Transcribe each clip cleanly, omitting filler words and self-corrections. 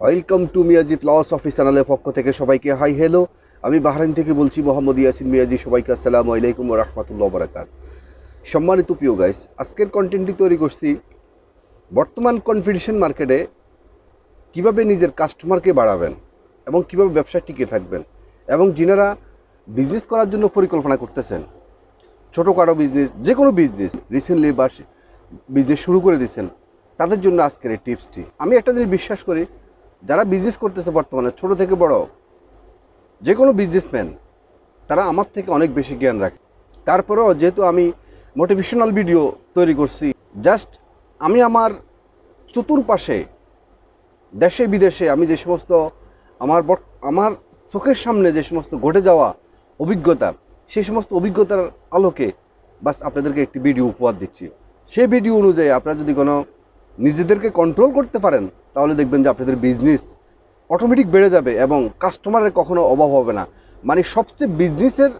Welcome to Miyaji philosophy চ্যানেলের পক্ষ থেকে সবাইকে হাই হ্যালো। আমি বাহরাইন থেকে বলছি মোহাম্মদ ইয়াসিন মিয়াজি। সবাইকে আসসালামু আলাইকুম ওয়া রাহমাতুল্লাহি ওয়া বারাকাতুহু। সম্মানিত প্রিয় গাইস, আজকের কন্টেন্টটি তৈরি করছি বর্তমান কম্পিটিশন মার্কেটে কিভাবে নিজের কাস্টমারকে বাড়াবেন এবং কিভাবে ব্যবসায় টিকে থাকবেন, এবং যিনারা বিজনেস করার জন্য পরিকল্পনা করতেছেন, ছোটোখাটো বিজনেস, যে কোনো বিজনেস রিসেন্টলি বা বিজনেস শুরু করে দিয়েছেন, তাদের জন্য আজকের এই টিপসটি। আমি একটা জিনিস বিশ্বাস করি, যারা বিজনেস করতেছে বর্তমানে ছোট থেকে বড় যে কোনো বিজনেসম্যান, তারা আমার থেকে অনেক বেশি জ্ঞান রাখে। তারপরেও যেহেতু আমি মোটিভেশনাল ভিডিও তৈরি করছি, জাস্ট আমি আমার চতুর্পাশে দেশে বিদেশে আমি যে সমস্ত আমার চোখের সামনে যে সমস্ত ঘটে যাওয়া অভিজ্ঞতা, সেই সমস্ত অভিজ্ঞতার আলোকে বাস আপনাদেরকে একটি ভিডিও উপহার দিচ্ছি। সেই ভিডিও অনুযায়ী আপনারা যদি কোনো নিজেদেরকে কন্ট্রোল করতে পারেন, তাহলে দেখবেন যে আপনাদের বিজনেস অটোমেটিক বেড়ে যাবে এবং কাস্টমারের কখনো অভাব হবে না। মানে সবচেয়ে বিজনেসের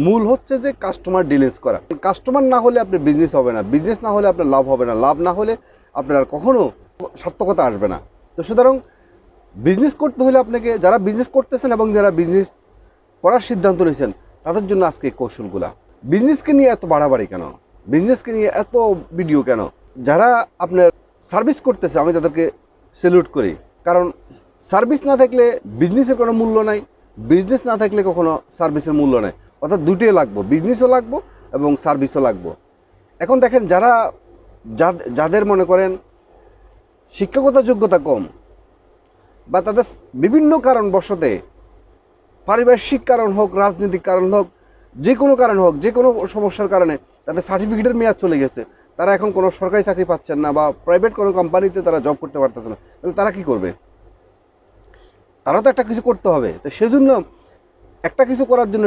মূল হচ্ছে যে কাস্টমার ডিলেন্স করা। কাস্টমার না হলে আপনার বিজনেস হবে না, বিজনেস না হলে আপনার লাভ হবে না, লাভ না হলে আপনার আর কখনো সার্থকতা আসবে না। তো সুতরাং বিজনেস করতে হলে আপনাকে, যারা বিজনেস করতেছেন এবং যারা বিজনেস করার সিদ্ধান্ত নিয়েছেন, তাদের জন্য আজকে এই কৌশলগুলা। বিজনেসকে নিয়ে এত বাড়াবাড়ি কেন, বিজনেসকে নিয়ে এত ভিডিও কেন? যারা আপনার সার্ভিস করতেছে আমি তাদেরকে স্যালুট করি, কারণ সার্ভিস না থাকলে বিজনেসের কোনো মূল্য নাই, বিজনেস না থাকলে কখনো সার্ভিসের মূল্য নাই। অর্থাৎ দুটোই লাগবো, বিজনেসও লাগবো এবং সার্ভিসও লাগবো। এখন দেখেন, যাদের মনে করেন শিক্ষাগত যোগ্যতা কম, বা তাদের বিভিন্ন কারণবশতে, পারিপার্শ্বিক কারণ হোক, রাজনৈতিক কারণ হোক, যে কোনো কারণ হোক, যে কোনো সমস্যার কারণে তাদের সার্টিফিকেটের মেয়াদ চলে গেছে, তারা এখন কোনো সরকারি চাকরি পাচ্ছেন না বা প্রাইভেট কোনো কোম্পানিতে তারা জব করতে পারতেছে না, তাহলে তারা কী করবে? তারা তো একটা কিছু করতে হবে। তো সেজন্য একটা কিছু করার জন্য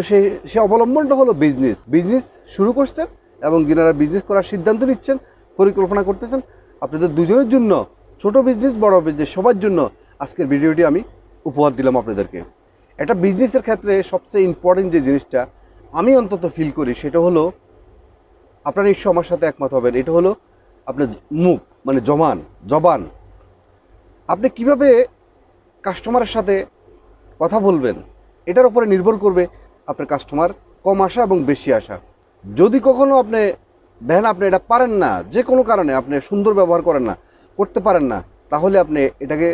সে অবলম্বনটা হলো বিজনেস। বিজনেস শুরু করছেন এবং যিনারা বিজনেস করার সিদ্ধান্ত নিচ্ছেন, পরিকল্পনা করতেছেন, আপনাদের দুজনের জন্য, ছোট বিজনেস বড় বিজনেস সবার জন্য আজকের ভিডিওটি আমি উপহার দিলাম আপনাদেরকে। একটা বিজনেসের ক্ষেত্রে সবচেয়ে ইম্পর্টেন্ট যে জিনিসটা আমি অন্তত ফিল করি, সেটা হলো, আপনারা নিশ্চয় আমার সাথে একমত হবেন, এটা হলো আপনার মুখ, মানে জবান। আপনি কিভাবে কাস্টমারের সাথে কথা বলবেন, এটার উপরে নির্ভর করবে আপনার কাস্টমার কম আসা এবং বেশি আসা। যদি কখনো আপনি দেখেন আপনি এটা পারেন না, যে কোনো কারণে আপনি সুন্দর ব্যবহার করেন না, করতে পারেন না, তাহলে আপনি এটাকে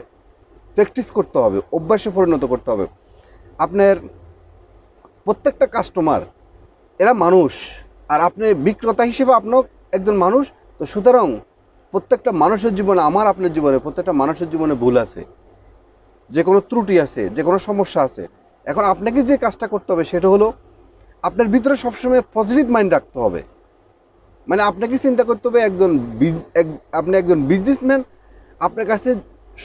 প্র্যাকটিস করতে হবে, অভ্যাসে পরিণত করতে হবে। আপনার প্রত্যেকটা কাস্টমার এরা মানুষ, আর আপনি বিক্রেতা হিসেবে আপনিও একজন মানুষ। তো সুতরাং প্রত্যেকটা মানুষের জীবনে, আমার আপনার জীবনে, প্রত্যেকটা মানুষের জীবনে ভুল আছে, যে কোনো ত্রুটি আছে, যে কোনো সমস্যা আছে। এখন আপনাকে যে কাজটা করতে হবে সেটা হলো, আপনার ভিতরে সবসময় পজিটিভ মাইন্ড রাখতে হবে। মানে আপনাকে চিন্তা করতে হবে আপনি একজন বিজনেসম্যান, আপনার কাছে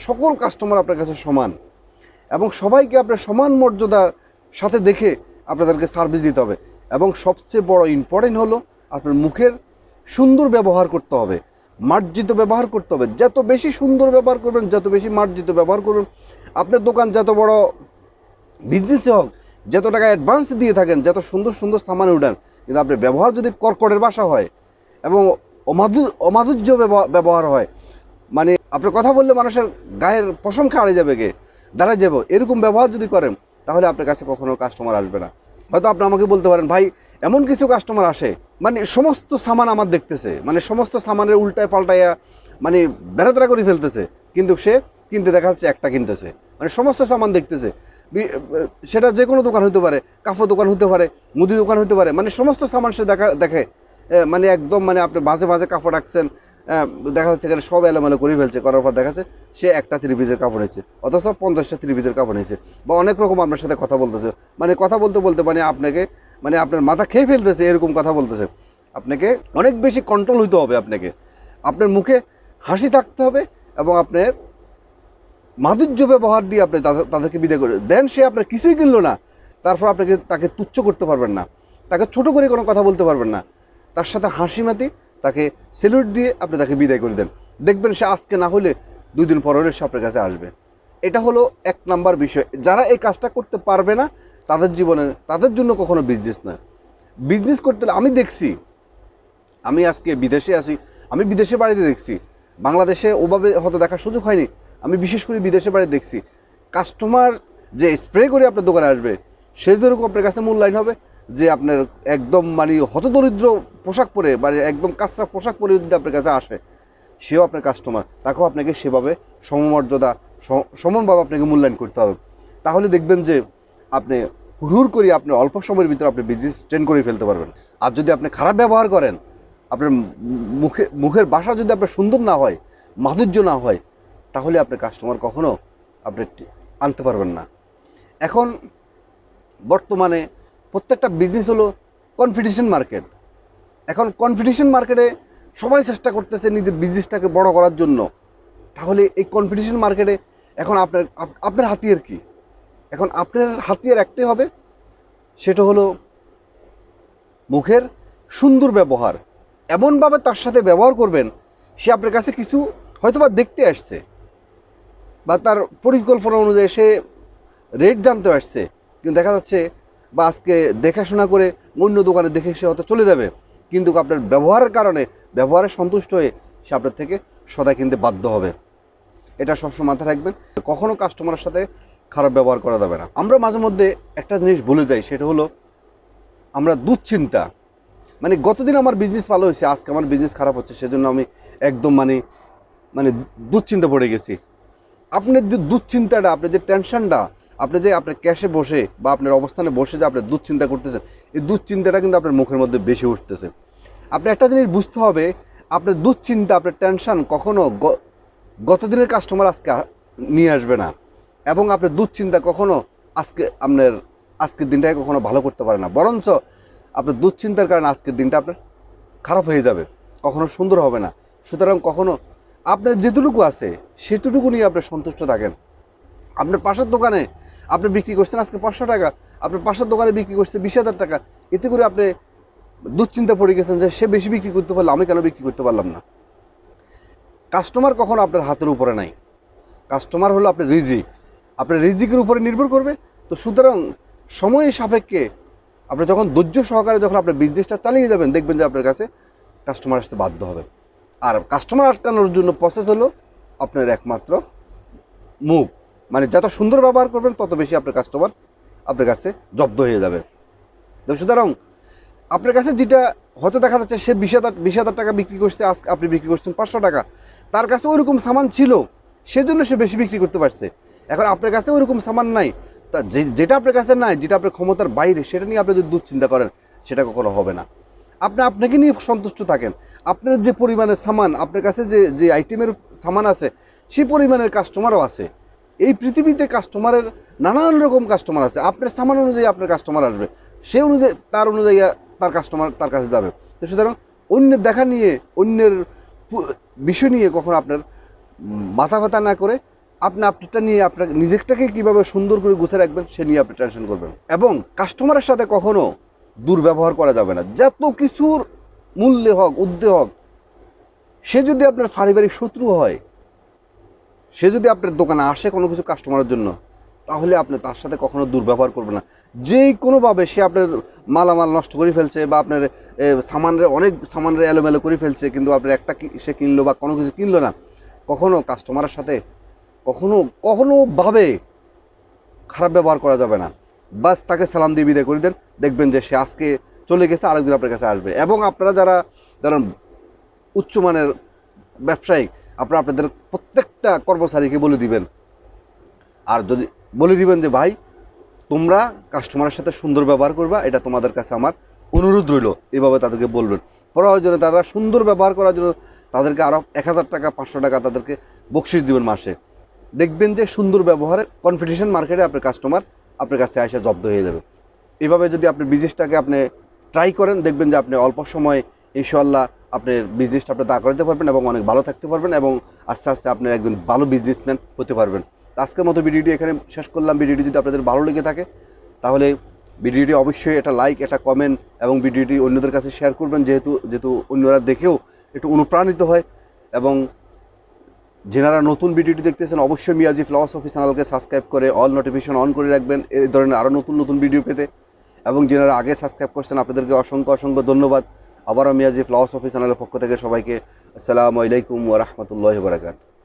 সকল কাস্টমার আপনার কাছে সমান, এবং সবাইকে আপনার সমান মর্যাদার সাথে দেখে আপনাদেরকে সার্ভিস দিতে হবে। এবং সবচেয়ে বড় ইম্পর্টেন্ট হলো, আপনার মুখের সুন্দর ব্যবহার করতে হবে, মার্জিত ব্যবহার করতে হবে। যত বেশি সুন্দর ব্যবহার করবেন, যত বেশি মার্জিত ব্যবহার করবেন, আপনার দোকান যত বড় বিজনেসে হোক, যত টাকা অ্যাডভান্স দিয়ে থাকেন, যত সুন্দর সুন্দর সামানে উঠান, কিন্তু আপনার ব্যবহার যদি কর্কটের ভাষা হয় এবং অমাধুর্য ব্যবহার হয়, মানে আপনার কথা বললে মানুষের গায়ের পশম খাড়ে যাবে, দাঁড়ায় যাবো, এরকম ব্যবহার যদি করেন, তাহলে আপনার কাছে কখনো কাস্টমার আসবে না। হয়তো আপনি আমাকে বলতে পারেন, ভাই এমন কিছু কাস্টমার আসে, মানে সমস্ত সামান আমার দেখতেছে, মানে সমস্ত সামানের উল্টায় পাল্টাইয়া মানে বেড়াতেরা করে ফেলতেছে, কিন্তু সে কিনতে দেখা যাচ্ছে একটা কিনতেছে, মানে সমস্ত সামান দেখতেছে। সেটা যে কোনো দোকান হতে পারে, কাপড় দোকান হতে পারে, মুদি দোকান হতে পারে, মানে সমস্ত সামান সে দেখে, মানে একদম, মানে আপনি বাজে বাজে কাপড় রাখছেন, দেখা যাচ্ছে এখানে সব এলোমেলো করে ফেলছে, করার পর দেখা যাচ্ছে সে একটা 3 পিসের কাপড় নিয়েছে, অথচ 50টা 3 পিসের কাপড় নিয়েছে, বা অনেক রকম আপনার সাথে কথা বলতেছে, মানে কথা বলতে বলতে মানে আপনাকে, মানে আপনার মাথা খেয়ে ফেলতেছে, এরকম কথা বলতেছে। আপনাকে অনেক বেশি কন্ট্রোল হইতে হবে, আপনার মুখে হাসি থাকতে হবে, এবং আপনার মাধুর্য ব্যবহার দিয়ে আপনি তাদেরকে বিদায় করে দেন। সে আপনার কিছুই কিনলো না, তারপর তাকে তুচ্ছ করতে পারবেন না, তাকে ছোট করে কোনো কথা বলতে পারবেন না, তার সাথে হাসি মাতি তাকে স্যালুট দিয়ে আপনি তাকে বিদায় করে দেন। দেখবেন সে আজকে না হলে 2 দিন পর হলে সে আপনার কাছে আসবে। এটা হলো 1 নাম্বার বিষয়। যারা এই কাজটা করতে পারবে না, তাদের জন্য কখনো বিজনেস না। বিজনেস করতে আমি দেখছি, আমি আজকে বিদেশে আছি, আমি বিদেশে বাড়িতে দেখছি, বাংলাদেশে ওভাবে হয়তো দেখার সুযোগ হয়নি, আমি বিশেষ করে বিদেশে বাড়ি দেখছি, কাস্টমার যে স্প্রে করে আপনার দোকানে আসবে সে যেরকম আপনার কাছে মূল্যায়ন হবে, যে আপনার একদম মানে হতদরিদ্র পোশাক পরে মানে একদম কাঁচরা পোশাক পরে যদি আপনার কাছে আসে, সেও আপনার কাস্টমার, তাকেও আপনাকে সেভাবে সমমর্যাদা সমানভাবে আপনাকে মূল্যায়ন করতে হবে। তাহলে দেখবেন যে আপনি হুড় করে আপনি অল্প সময়ের ভিতরে আপনি বিজনেস ট্রেন করে ফেলতে পারবেন। আর যদি আপনি খারাপ ব্যবহার করেন, আপনার মুখের ভাষা যদি আপনার সুন্দর না হয়, মাধুর্য না হয়, তাহলে আপনার কাস্টমার কখনো আপনি আনতে পারবেন না। এখন বর্তমানে প্রত্যেকটা বিজনেস হলো কম্পিটিশন মার্কেট। এখন কম্পিটিশন মার্কেটে সবাই চেষ্টা করতেছে নিজের বিজনেসটাকে বড় করার জন্য। তাহলে এই কম্পিটিশন মার্কেটে এখন আপনার হাতিয়ার কি? এখন আপনার হাতিয়ার একটাই হবে, সেটা হলো মুখের সুন্দর ব্যবহার। এমনভাবে তার সাথে ব্যবহার করবেন, সে আপনার কাছে কিছু হয়তোবা দেখতে আসছে বা তার পরিকল্পনা অনুযায়ী সে রেট জানতে আসছে, কিন্তু দেখা যাচ্ছে বা আজকে দেখাশোনা করে অন্য দোকানে দেখে সে হয়তো চলে যাবে, কিন্তু আপনার ব্যবহারের কারণে ব্যবহারে সন্তুষ্ট হয়ে সে আপনার থেকে সদাই কিনতে বাধ্য হবে। এটা সবসময় মাথায় রাখবেন, কখনো কাস্টমারের সাথে খারাপ ব্যবহার করা যাবে না। আমরা মাঝে মধ্যে একটা জিনিস ভুলে যাই, সেটা হলো আমরা দুশ্চিন্তা, মানে গতদিন আমার বিজনেস ভালো হয়েছে, আজকে আমার বিজনেস খারাপ হচ্ছে, সেজন্য আমি একদম মানে দুশ্চিন্তা পড়ে গেছি। আপনার যে দুশ্চিন্তাটা, আপনার যে টেনশনটা, আপনি যে আপনার ক্যাশে বসে বা আপনার অবস্থানে বসে যে আপনি দুশ্চিন্তা করতেছেন, এই দুশ্চিন্তাটা কিন্তু আপনার মুখের মধ্যে বেশি উঠতেছে। আপনি একটা জিনিস বুঝতে হবে, আপনার দুশ্চিন্তা, আপনার টেনশন কখনো গতদিনের কাস্টমার আজকে নিয়ে আসবে না, এবং আপনার দুশ্চিন্তা কখনো আজকের দিনটাকে কখনো ভালো করতে পারে না, বরঞ্চ আপনার দুশ্চিন্তার কারণে আজকের দিনটা আপনার খারাপ হয়ে যাবে, কখনো সুন্দর হবে না। সুতরাং কখনো আপনার যেটুকু আছে সেটুকু নিয়ে আপনি সন্তুষ্ট থাকেন। আপনার পাশের দোকানে আপনি বিক্রি করছেন আজকে 500 টাকা, আপনার পাশের দোকানে বিক্রি করছে 20,000 টাকা, এতে করে আপনি দুশ্চিন্তা পড়ে গেছেন যে সে বেশি বিক্রি করতে পারলো, আমি কেন বিক্রি করতে পারলাম না। কাস্টমার কখনো আপনার হাতের উপরে নাই, কাস্টমার হলো আপনার রিজিক, আপনার রিজিকের উপরে নির্ভর করবে। তো সুতরাং সময় সাপেক্ষে আপনি যখন ধৈর্য সহকারে যখন আপনার বিজনেসটা চালিয়ে যাবেন, দেখবেন যে আপনার কাছে কাস্টমার আসতে বাধ্য হবে। আর কাস্টমার আটকানোর জন্য প্রসেস হলো আপনার একমাত্র মুখ, মানে যত সুন্দর ব্যবহার করবেন তত বেশি আপনার কাস্টমার আপনার কাছে জব্দ হয়ে যাবে। তো সুতরাং আপনার কাছে যেটা হয়তো দেখা যাচ্ছে সে 20,000 টাকা বিক্রি করছে, আজকে আপনি বিক্রি করছেন 500 টাকা, তার কাছে ওইরকম সামান ছিল সেজন্য সে বেশি বিক্রি করতে পারছে। এখন আপনার কাছে ওইরকম সামান নাই, তা যেটা আপনার কাছে নাই, যেটা আপনার ক্ষমতার বাইরে, সেটা নিয়ে আপনি যদি দুশ্চিন্তা করেন, সেটা কখনো হবে না। আপনাকে নিয়ে সন্তুষ্ট থাকেন, আপনার যে পরিমাণের সামান আপনার কাছে যে আইটেমের সামান আছে, সেই পরিমাণের কাস্টমারও আছে। এই পৃথিবীতে কাস্টমারের নানান রকম কাস্টমার আছে, আপনার সামান অনুযায়ী আপনার কাস্টমার আসবে, সেই অনুযায়ী তার অনুযায়ী তার কাস্টমার তার কাছে যাবে। তো সুতরাং অন্যের দেখা নিয়ে, অন্যের বিষয় নিয়ে কখনো আপনার মাথা ব্যথা না করে আপনারটা নিয়ে আপনার নিজেরটাকে কীভাবে সুন্দর করে গুছিয়ে রাখবেন সে নিয়ে আপনি টেনশন করবেন। এবং কাস্টমারের সাথে কখনো দুর্ব্যবহার করা যাবে না, যত কিছুর মূল্যে হোক, ঊর্ধ্বে হোক। সে যদি আপনার পারিবারিক শত্রু হয়, সে যদি আপনার দোকানে আসে কোনো কিছু কাস্টমারের জন্য, তাহলে আপনি তার সাথে কখনো দুর্ব্যবহার করবেন না। যেই কোনোভাবে সে আপনার মালামাল নষ্ট করে ফেলছে বা আপনার অনেক সামানের এলোমেলো করে ফেলছে, কিন্তু আপনার একটা সে কিনলো বা কোনো কিছু কিনলো না, কখনো কাস্টমারের সাথে কখনোভাবে খারাপ ব্যবহার করা যাবে না। বাস তাকে সালাম দিয়ে বিদায় করে দেন, দেখবেন যে সে আজকে চলে গেছে, আরেকদিন আপনার কাছে আসবে। এবং আপনারা যারা ধরেন উচ্চমানের ব্যবসায়িক, আপনাদের প্রত্যেকটা কর্মচারীকে বলে দিবেন, আর যদি বলে দিবেন যে ভাই তোমরা কাস্টমারের সাথে সুন্দর ব্যবহার করবা, এটা তোমাদের কাছে আমার অনুরোধ রইল, এভাবে তাদেরকে বলবেন। প্রয়োজনে তারা সুন্দর ব্যবহার করার জন্য তাদেরকে আরও 1,000 টাকা 500 টাকা তাদেরকে বকশিশ দিবেন মাসে। দেখবেন যে সুন্দর ব্যবহারে কম্পিটিশন মার্কেটে আপনার কাস্টমার আপনার কাছে এসে জব্দ হয়ে যাবে। এভাবে যদি আপনি বিজনেসটাকে আপনি ট্রাই করেন, দেখবেন যে আপনি অল্প সময় ইনশাআল্লাহ আপনার বিজনেসটা আপনি দাঁড় করাতে পারবেন এবং অনেক ভালো থাকতে পারবেন, এবং আস্তে আস্তে আপনি একজন ভালো বিজনেসম্যান হতে পারবেন। আজকের মতো ভিডিওটি এখানে শেষ করলাম। ভিডিওটি যদি আপনাদের ভালো লেগে থাকে, তাহলে ভিডিওটি অবশ্যই একটা লাইক, একটা কমেন্ট এবং ভিডিওটি অন্যদের কাছে শেয়ার করবেন, যেহেতু অন্যরা দেখেও একটু অনুপ্রাণিত হয়। এবং যারা নতুন ভিডিওটি দেখতেছেন, অবশ্যই মিয়াজি ফিলসফি চ্যানেলকে সাবস্ক্রাইব করে অল নোটিফিকেশন অন করে রাখবেন এই ধরনের আরও নতুন ভিডিও পেতে। এবং যারা আগে সাবস্ক্রাইব করছেন আপনাদেরকে অসংখ্য ধন্যবাদ। আবারও মিয়াজি ফিলসফি চ্যানেলের পক্ষ থেকে সবাইকে আসসালামু আলাইকুম ওয়া রাহমাতুল্লাহি ওয়া বারাকাতুহু।